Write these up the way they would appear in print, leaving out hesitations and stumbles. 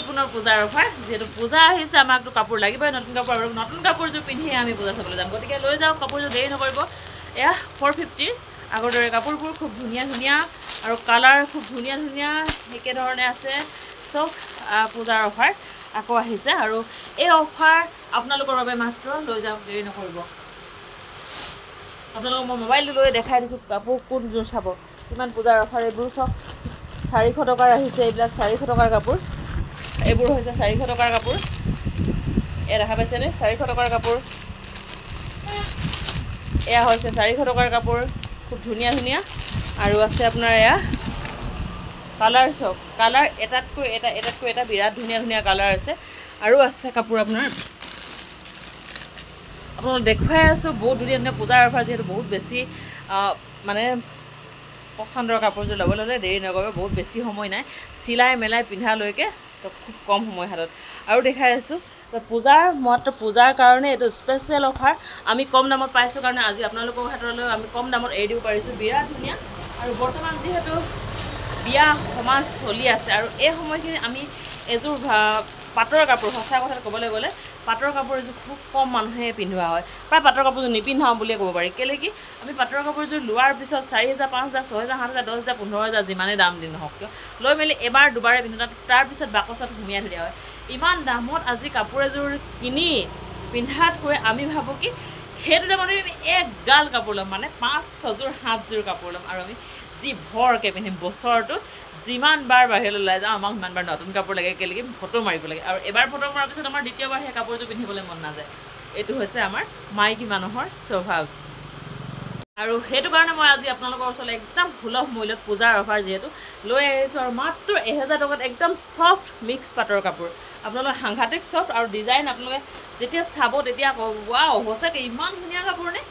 পুনৰ পূজাৰ অফাৰ যেহেতু পূজা আহিছে আমাকতো কাপোৰ লাগিবই নতুন কাপোৰ আৰু নতুন কাপোৰযোৰ পিন্ধি আমি পূজা চাবলৈ যাম গতিকে লৈ যাওক কাপোৰযোৰ দেৰি নকৰিব এয়া 450 আগৰ দৰে কাপোৰবোৰ খুব ধুনীয়া ধুনীয়া আৰু কালাৰ খুব ধুনীয়া ধুনীয়া একেধৰণে আছে চব পূজাৰ অফাৰ আকৌ আহিছে আৰু এই অফাৰ আপোনালোকৰ বাবে মাত্ৰ লৈ যাওক দেৰি নকৰিব আপোনালোকক মই মোবাইলটো লৈ দেখাই দিছোঁ কাপোৰ কোনযোৰ চাব কিমান পূজাৰ অফাৰ এইবোৰ চব 400 টকাৰ আহিছে এইবিলাক 400 টকাৰ কাপোৰ এইবোৰ হৈছে 400 টকাৰ কাপোৰ এয়া দেখা পাইছেনে 400 টকাৰ কাপোৰ এয়া হৈছে 400 টকাৰ কাপোৰ খুব ধুনীয়া ধুনীয়া আৰু আছে আপোনাৰ এয়া কালাৰ চব কালাৰ এটাতকৈ এটা বিৰাট ধুনীয়া ধুনীয়া কালাৰ আছে আৰু আছে কাপোৰ আপোনাৰ আপোনালোক দেখুৱাই আছোঁ বহুত ধুনীয়া ধুনীয়া পূজাৰ অফাৰ যিহেতু বহুত বেছি মানে পচন্দৰ কাপোৰযোৰ ল'বলৈ হ'লে দেৰি নকৰিব বহুত বেছি সময় নাই চিলাই মেলাই পিন্ধালৈকে তো খুব কম সময় হাতত আৰু দেখাই আছোঁ পূজাৰ মাত্ৰ পূজাৰ কাৰণে এইটো স্পেচিয়েল অফাৰ আমি কম দামত পাইছোঁ কাৰণে আজি আপোনালোকৰ হাতলৈ আমি কম দামত এৰি দিব পাৰিছোঁ বিৰাট ধুনীয়া আৰু বৰ্তমান যিহেতু বিয়া সমাজ চলি আছে আৰু এই সময়খিনি আমি এযোৰ পাটৰ কাপোৰ সঁচা কথা ক'বলৈ গ'লে পাটৰ কাপোৰ এযোৰ খুব কম মানুহে পিন্ধোৱা হয় প্ৰায় পাটৰ কাপোৰযোৰ নিপিন্ধাওঁ বুলিয়ে ক'ব পাৰি কেলৈ কি আমি পাটৰ কাপোৰযোৰ লোৱাৰ পিছত 4,000 5,000 6,000 7,000 10,000 15,000 যিমানেই দাম দি নহওক কিয় লৈ মেলি এবাৰ দুবাৰে পিন্ধো তাৰপিছত বাকচত সুমিয়াই থৈ দিয়া হয় ইমান দামত আজি কাপোৰ এযোৰ কিনি পিন্ধাতকৈ আমি ভাবোঁ কি সেইটো দামত আমি একগাল কাপোৰ ল'ম মানে 5-6 যোৰ 7 যোৰ কাপোৰ ল'ম আৰু আমি যি ভৰকৈ পিন্ধিম বছৰটোত যিমান বাৰ বাহিৰলৈ ওলাই যাওঁ আমাক সিমান বাৰ নতুন কাপোৰ লাগে কেলেকি ফটো মাৰিব লাগে আৰু এবাৰ ফটো মৰাৰ পিছত আমাৰ দ্বিতীয়বাৰ সেই কাপোৰযোৰ পিন্ধিবলৈ মন নাযায় এইটো হৈছে আমাৰ মাইকী মানুহৰ স্বভাৱ আৰু সেইটো কাৰণে মই আজি আপোনালোকৰ ওচৰলৈ একদম সুলভ মূল্যত পূজাৰ অফাৰ যিহেতু লৈ আহিছোঁ আৰু মাত্ৰ 1000 টকাত একদম ছফ্ট মিক্স পাটৰ কাপোৰ আপোনালোকৰ সাংঘাতিক ছফ্ট আৰু ডিজাইন আপোনালোকে যেতিয়া চাব তেতিয়া ক'ব ৱাও সঁচাকৈ ইমান ধুনীয়া কাপোৰ নে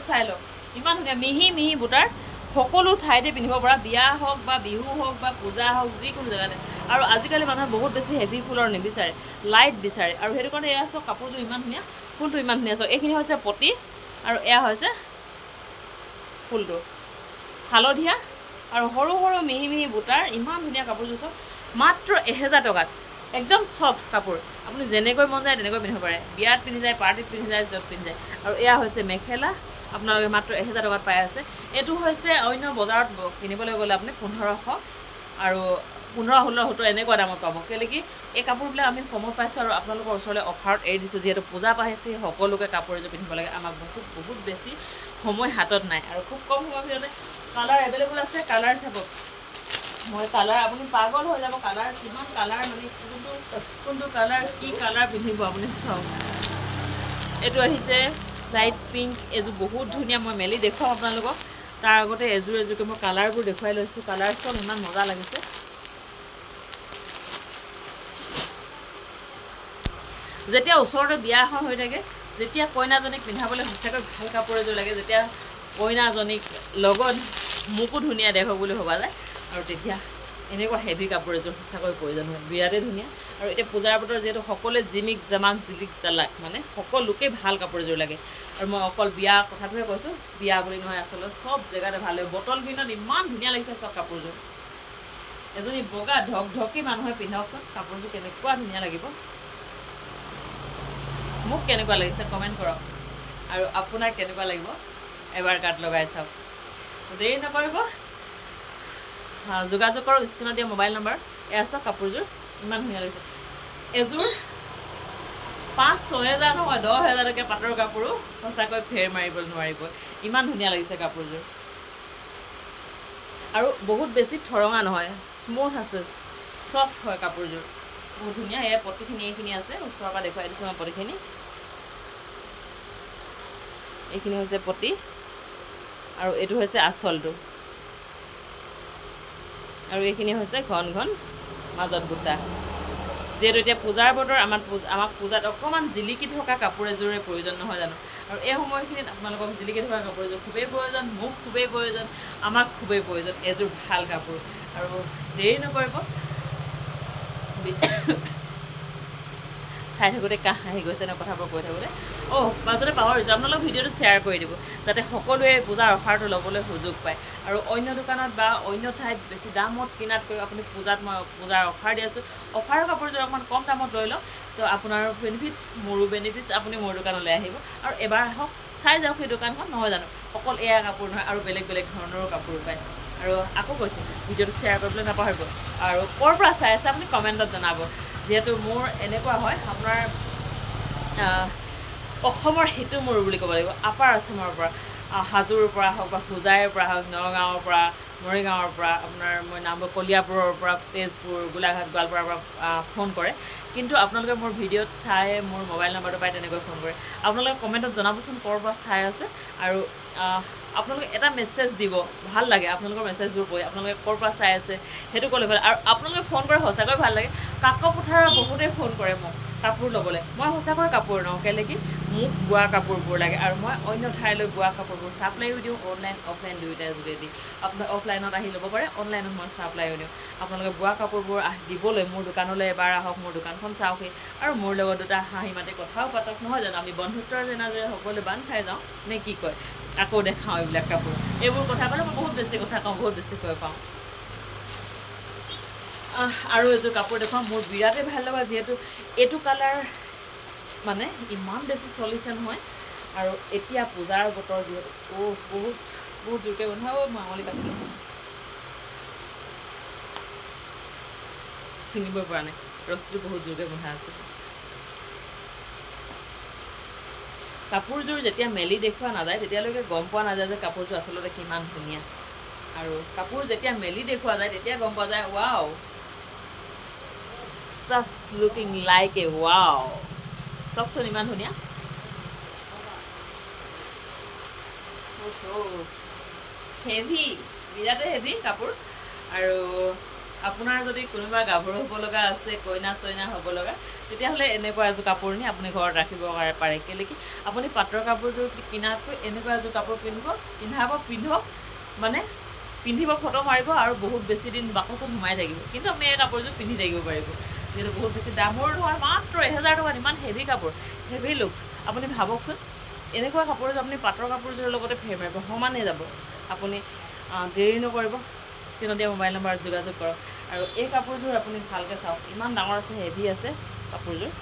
চাই লওক ইমান ধুনীয়া মিহি মিহি বুটাৰ সকলো ঠাইতে পিন্ধিব পৰা বিয়া হওক বা বিহু হওক বা পূজা হওক যিকোনো জেগাতে আৰু আজিকালি মানুহে বহুত বেছি হেভি ফুলৰ নিবিচাৰে লাইট বিচাৰে আৰু সেইটো কাৰণে এয়া চাওক কাপোৰযোৰ ইমান ধুনীয়া ফুলটো ইমান ধুনীয়া চাওক এইখিনি হৈছে পতি আৰু এয়া হৈছে ফুলটো হালধীয়া আৰু সৰু সৰু মিহি মিহি বুটাৰ ইমান ধুনীয়া কাপোৰযোৰ চাওক মাত্ৰ 1000 টকাত একদম ছফ্ট কাপোৰ আপুনি যেনেকৈ মন যায় তেনেকৈ পিন্ধিব পাৰে বিয়াত পিন্ধি যায় পাৰ্টিত পিন্ধি যায় য'ত পিন্ধি যায় আৰু এয়া হৈছে মেখেলা আপোনালোকে মাত্ৰ 1000 টকাত পাই আছে এইটো হৈছে অন্য বজাৰত কিনিবলৈ গ'লে আপুনি 1500 আৰু 15-16 এনেকুৱা দামত পাব কেলৈ কি এই কাপোৰবিলাক আমি কমত পাইছোঁ আৰু আপোনালোকৰ ওচৰলৈ অফাৰত এৰি দিছোঁ যিহেতু পূজা পাইছে সকলোকে কাপোৰ এযোৰ পিন্ধিব লাগে আমাক বস্তু বহুত বেছি সময় হাতত নাই আৰু খুব কম সময়ৰ ভিতৰতে কালাৰ এভেইলেবল আছে কালাৰ চাব মই কালাৰ আপুনি পাগল হৈ যাব কালাৰ কিমান কালাৰ মানে কোনটো কালাৰ কি কালাৰ পিন্ধিব আপুনি চাওক এইটো আহিছে লাইট পিংক এযোৰ বহুত ধুনীয়া মই মেলি দেখুৱাম আপোনালোকক তাৰ আগতে এযোৰকৈ মই কালাৰবোৰ দেখুৱাই লৈছোঁ কালাৰ চব ইমান মজা লাগিছে যেতিয়া ওচৰতে বিয়া এখন হৈ থাকে যেতিয়া কইনাজনীক পিন্ধাবলৈ সঁচাকৈ ভাল কাপোৰ এযোৰ লাগে যেতিয়া কইনাজনীক লগত মোকো ধুনীয়া দেখক বুলি ভবা যায় আৰু তেতিয়া এনেকুৱা হেভি কাপোৰ এযোৰ সঁচাকৈ প্ৰয়োজন হয় বিৰাটেই ধুনীয়া আৰু এতিয়া পূজাৰ বতৰ যিহেতু সকলোৱে জিমিক জামাক জিলিক জালাক মানে সকলোকে ভাল কাপোৰ এযোৰ লাগে আৰু মই অকল বিয়া কথাটোহে কৈছোঁ বিয়া বুলি নহয় আচলতে চব জেগাতে ভাল লাগে বটল গ্ৰীণত ইমান ধুনীয়া লাগিছে চব কাপোৰযোৰ এজনী বগা ঢকঢকি মানুহে পিন্ধকচোন কাপোৰযোৰ কেনেকুৱা ধুনীয়া লাগিব মোক কেনেকুৱা লাগিছে কমেণ্ট কৰক আৰু আপোনাৰ কেনেকুৱা লাগিব এবাৰ গাত লগাই চাওক দেৰি নকৰিব যোগাযোগ কৰক স্ক্ৰীণত দিয়া মোবাইল নম্বৰ এয়া চাওক কাপোৰযোৰ ইমান ধুনীয়া লাগিছে এযোৰ 5-6 হাজাৰ নহয় 10 হাজাৰলৈকে পাটৰ কাপোৰো সঁচাকৈ ফেৰ মাৰিব নোৱাৰিব ইমান ধুনীয়া লাগিছে কাপোৰযোৰ আৰু বহুত বেছি ঠৰঙা নহয় স্মুথ আছে ছফ্ট হয় কাপোৰযোৰ বহুত ধুনীয়া এয়া পতিখিনি এইখিনি আছে ওচৰৰ পৰা দেখুৱাই দিছোঁ মই পতিখিনি এইখিনি হৈছে পতি আৰু এইটো হৈছে আঁচলটো আৰু এইখিনি হৈছে ঘন ঘন মাজত বুটা যেহেতু এতিয়া পূজাৰ বতৰ আমাক পূজাত অকণমান জিলিকি থকা কাপোৰ এযোৰে প্ৰয়োজন নহয় জানো আৰু এই সময়খিনিত আপোনালোকক জিলিকি থকা কাপোৰ এযোৰ খুবেই প্ৰয়োজন মোক খুবেই প্ৰয়োজন আমাক খুবেই প্ৰয়োজন এযোৰ ভাল কাপোৰ আৰু দেৰি নকৰিব চাই থাকোঁতে কাহ আহি গৈছে ন কথাবোৰ কৈ থাকোঁতে মাজতে পাহৰিছোঁ আপোনালোক ভিডিঅ'টো শ্বেয়াৰ কৰি দিব যাতে সকলোৱে পূজাৰ অফাৰটো ল'বলৈ সুযোগ পায় আৰু অন্য দোকানত বা অন্য ঠাইত বেছি দামত কিনাতকৈ আপুনি পূজাত মই পূজাৰ অফাৰ দি আছোঁ অফাৰৰ কাপোৰযোৰ অকণমান কম দামত লৈ লওক তো আপোনাৰ বেনিফিটছ মোৰো বেনিফিটছ আপুনি মোৰ দোকানলৈ আহিব আৰু এবাৰ আহক চাই যাওক সেই দোকানখন নহয় জানো অকল এয়া কাপোৰ নহয় আৰু বেলেগ বেলেগ ধৰণৰো কাপোৰ পায় আৰু আকৌ কৈছোঁ ভিডিঅ'টো শ্বেয়াৰ কৰিবলৈ নাপাহৰিব আৰু ক'ৰ পৰা চাই আছে আপুনি কমেণ্টত জনাব যিহেতু মোৰ এনেকুৱা হয় আপোনাৰ অসমৰ সিটো মোৰ বুলি ক'ব লাগিব আপাৰ আছামৰ পৰা হাজোৰ পৰা হওক বা হোজাইৰ পৰা হওক নগাঁৱৰ পৰা মৰিগাঁৱৰ পৰা আপোনাৰ মই নামবোৰ কলিয়াবৰৰ পৰা তেজপুৰ গোলাঘাট গোৱালপাৰাৰ পৰা ফোন কৰে কিন্তু আপোনালোকে মোৰ ভিডিঅ'ত চাই মোৰ মোবাইল নাম্বাৰটো পাই তেনেকৈ ফোন কৰে আপোনালোকে কমেণ্টত জনাবচোন ক'ৰ পৰা চাই আছে আৰু আপোনালোকে এটা মেছেজ দিব ভাল লাগে আপোনালোকৰ মেছেজবোৰ পঢ়ি আপোনালোকে ক'ৰ পৰা চাই আছে সেইটো ক'লে ভাল আৰু আপোনালোকে ফোন কৰে সঁচাকৈ ভাল লাগে কাকপথাৰৰ বহুতেই ফোন কৰে মোক কাপোৰ ল'বলৈ মই সঁচাকৈ কাপোৰ লওঁ কেলৈ কি মোক বোৱা কাপোৰবোৰ লাগে আৰু মই অন্য ঠাইলৈ বোৱা কাপোৰবোৰ ছাপ্লাইও দিওঁ অনলাইন অফলাইন দুয়োটাৰ যোগেদি আপোনাৰ অফলাইনত আহি ল'ব পাৰে অনলাইনত মই ছাপ্লাইও দিওঁ আপোনালোকে বোৱা কাপোৰবোৰ দিবলৈ মোৰ দোকানলৈ এবাৰ আহক মোৰ দোকানখন চাওকহি আৰু মোৰ লগত দুটা হাঁহি মাতি কথাও পাতক নহয় জানো আমি বন্ধুত্বৰ যেনেদৰে সকলোৱে বান্ধ খাই যাওঁ নে কি কয় আকৌ দেখাওঁ এইবিলাক কাপোৰ এইবোৰ কথা ক'লে মই বহুত বেছি কথা কওঁ বহুত বেছিকৈ পাওঁ আৰু এযোৰ কাপোৰ দেখুৱাওঁ মোৰ বিৰাটেই ভাল লগা যিহেতু এইটো কালাৰ মানে ইমান বেছি চলিছে নহয় আৰু এতিয়া পূজাৰ বতৰ যিহেতু বহুত বহুত জোৰকৈ বন্ধা মই আঙুলি কাটিলোঁ ছিঙিবই পৰা নাই ৰছীটো বহুত জোৰকৈ বন্ধা আছে কাপোৰযোৰ যেতিয়া মেলি দেখুওৱা নাযায় তেতিয়ালৈকে গম পোৱা নাযায় যে কাপোৰযোৰ আচলতে কিমান ধুনীয়া আৰু কাপোৰ যেতিয়া মেলি দেখুওৱা যায় তেতিয়া গম পোৱা যায় wow just looking like a wow চাওকচোন ইমান ধুনীয়া হেভি বিৰাটেই হেভি কাপোৰ আৰু আপোনাৰ যদি কোনোবা গাভৰু হ'ব লগা আছে কইনা চইনা হ'ব লগা তেতিয়াহ'লে এনেকুৱা এযোৰ কাপোৰ নি আপুনি ঘৰত ৰাখিব পাৰে কেলৈ কি আপুনি পাটৰ কাপোৰযোৰ কিনাতকৈ এনেকুৱা এযোৰ কাপোৰ পিন্ধক মানে পিন্ধিব ফটো মাৰিব আৰু বহুত বেছি দিন বাকচত সোমাই থাকিব কিন্তু আপুনি এই কাপোৰযোৰ পিন্ধি থাকিব পাৰিব যিহেতু বহুত বেছি দামৰ নহয় মাত্ৰ 1000 টকাত ইমান হেভি কাপোৰ হেভি লুকছ আপুনি ভাবকচোন এনেকুৱা কাপোৰযোৰ আপুনি পাটৰ কাপোৰযোৰৰ লগতে ফেৰ মাৰিব সমানে যাব আপুনি দেৰি নকৰিব স্ক্ৰীণত দিয়া মোবাইল নম্বৰত যোগাযোগ কৰক আৰু এই কাপোৰযোৰ আপুনি ভালকৈ চাওক ইমান ডাঙৰ আছে হেভি আছে কাপোৰযোৰ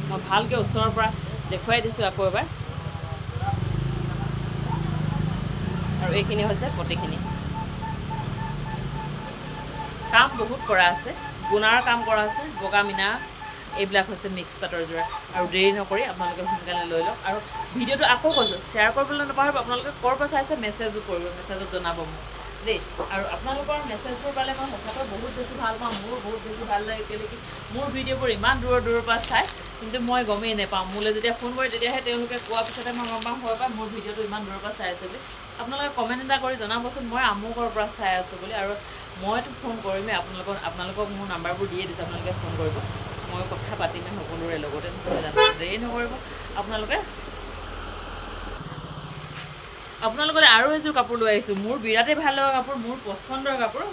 মই ভালকৈ ওচৰৰ পৰা দেখুৱাই দিছোঁ আকৌ এবাৰ আৰু এইখিনি হৈছে পতিখিনি কাম বহুত কৰা আছে গুণাৰ কাম কৰা আছে বগা মিনা এইবিলাক হৈছে মিক্স পাটৰ যোৰা আৰু দেৰি নকৰি আপোনালোকে সোনকালে লৈ লওক আৰু ভিডিঅ'টো আকৌ কৈছোঁ শ্বেয়াৰ কৰিবলৈ নাপাহৰিব আপোনালোকে ক'ৰ পৰা চাইছে মেছেজো কৰিব মেছেজত জনাব মোক দেই আৰু আপোনালোকৰ মেছেজবোৰ পালে মই সঁচাকৈ বহুত বেছি ভাল পাওঁ মোৰ বহুত বেছি ভাল লাগে কেলৈ কি মোৰ ভিডিঅ'বোৰ ইমান দূৰৰ পৰা চাই কিন্তু মই গমেই নাপাওঁ মোলৈ যেতিয়া ফোন কৰে তেতিয়াহে তেওঁলোকে কোৱাৰ পিছতে মই গম পাওঁ হয় বা মোৰ ভিডিঅ'টো ইমান দূৰৰ পৰা চাই আছে বুলি আপোনালোকে কমেণ্ট এটা কৰি জনাবচোন মই আমুকৰ পৰা চাই আছোঁ বুলি আৰু মইতো ফোন কৰিমেই আপোনালোকক মোৰ নাম্বাৰবোৰ দিয়ে দিছোঁ আপোনালোকে ফোন কৰিব মই কথা পাতিমেই সকলোৰে লগতে নহয় জানো দেৰি নকৰিব আপোনালোকে আৰু এযোৰ কাপোৰ লৈ আহিছোঁ মোৰ বিৰাটেই ভাল লগা কাপোৰ মোৰ পচন্দৰ কাপোৰ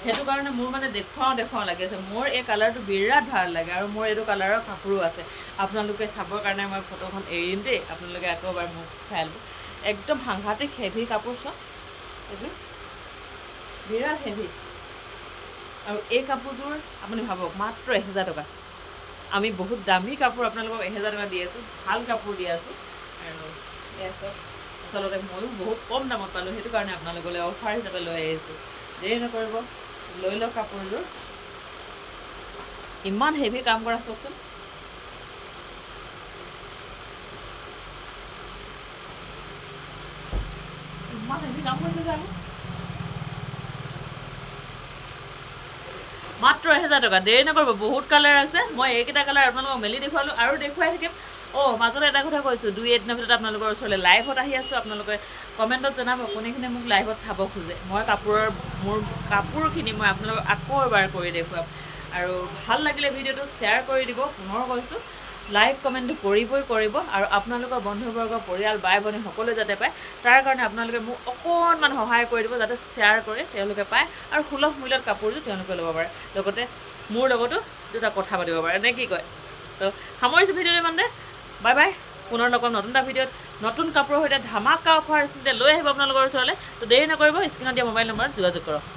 সেইটো কাৰণে মোৰ মানে দেখুৱাওঁ লাগি আছে মোৰ এই কালাৰটো বিৰাট ভাল লাগে আৰু মোৰ এইটো কালাৰৰ কাপোৰো আছে আপোনালোকে চাবৰ কাৰণে মই ফটোখন এৰিম দেই আপোনালোকে আকৌ এবাৰ মোক চাই ল'ব একদম সাংঘাতিক হেভি কাপোৰ চাওক এইযোৰ বিৰাট হেভি আৰু এই কাপোৰযোৰ আপুনি ভাবক মাত্ৰ 1000 টকা আমি বহুত দামী কাপোৰ আপোনালোকক 1000 টকা দি আছোঁ ভাল কাপোৰ দি আছোঁ আৰু এয়া চাওক আচলতে ময়ো বহুত কম দামত পালোঁ সেইটো কাৰণে আপোনালোকলৈ অফাৰ হিচাপে লৈ আহিছোঁ দেৰি নকৰিব লৈ লওক কাপোৰযোৰ ইমান হেভি কাম কৰা চাওকচোন ইমান হেভি কাম কৰিছে যে আকৌ মাত্ৰ 1000 টকা দেৰি নকৰিব বহুত কালাৰ আছে মই এইকেইটা কালাৰ আপোনালোকক মেলি দেখুৱালোঁ আৰু দেখুৱাই থাকিম মাজতে এটা কথা কৈছোঁ 2-3 দিনৰ ভিতৰত আপোনালোকৰ ওচৰলৈ লাইভত আহি আছোঁ আপোনালোকে কমেণ্টত জনাব কোনে মোক লাইভত চাব খোজে মই মোৰ কাপোৰখিনি মই আপোনালোকক আকৌ এবাৰ কৰি দেখুৱাম আৰু ভাল লাগিলে ভিডিঅ'টো শ্বেয়াৰ কৰি দিব পুনৰ কৈছোঁ লাইক কমেণ্টটো কৰিব আৰু আপোনালোকৰ বন্ধুবৰ্গ পৰিয়াল বাই ভনী সকলোৱে যাতে পায় তাৰ কাৰণে আপোনালোকে মোক অকণমান সহায় কৰি দিব যাতে শ্বেয়াৰ কৰে তেওঁলোকে পায় আৰু সুলভ মূল্যত কাপোৰযোৰ তেওঁলোকে ল'ব পাৰে লগতে মোৰ লগতো দুটা কথা পাতিব পাৰে নে কি কয় তো সামৰিছোঁ ভিডিঅ'টো ইমানতে বাই বাই পুনৰ লগ পাম নতুন এটা ভিডিঅ'ত নতুন কাপোৰৰ সৈতে ধামাকা অফাৰ স্মিতে লৈ আহিব আপোনালোকৰ ওচৰলৈ তো দেৰি নকৰিব স্ক্ৰীণত দিয়া মোবাইল নম্বৰত যোগাযোগ কৰক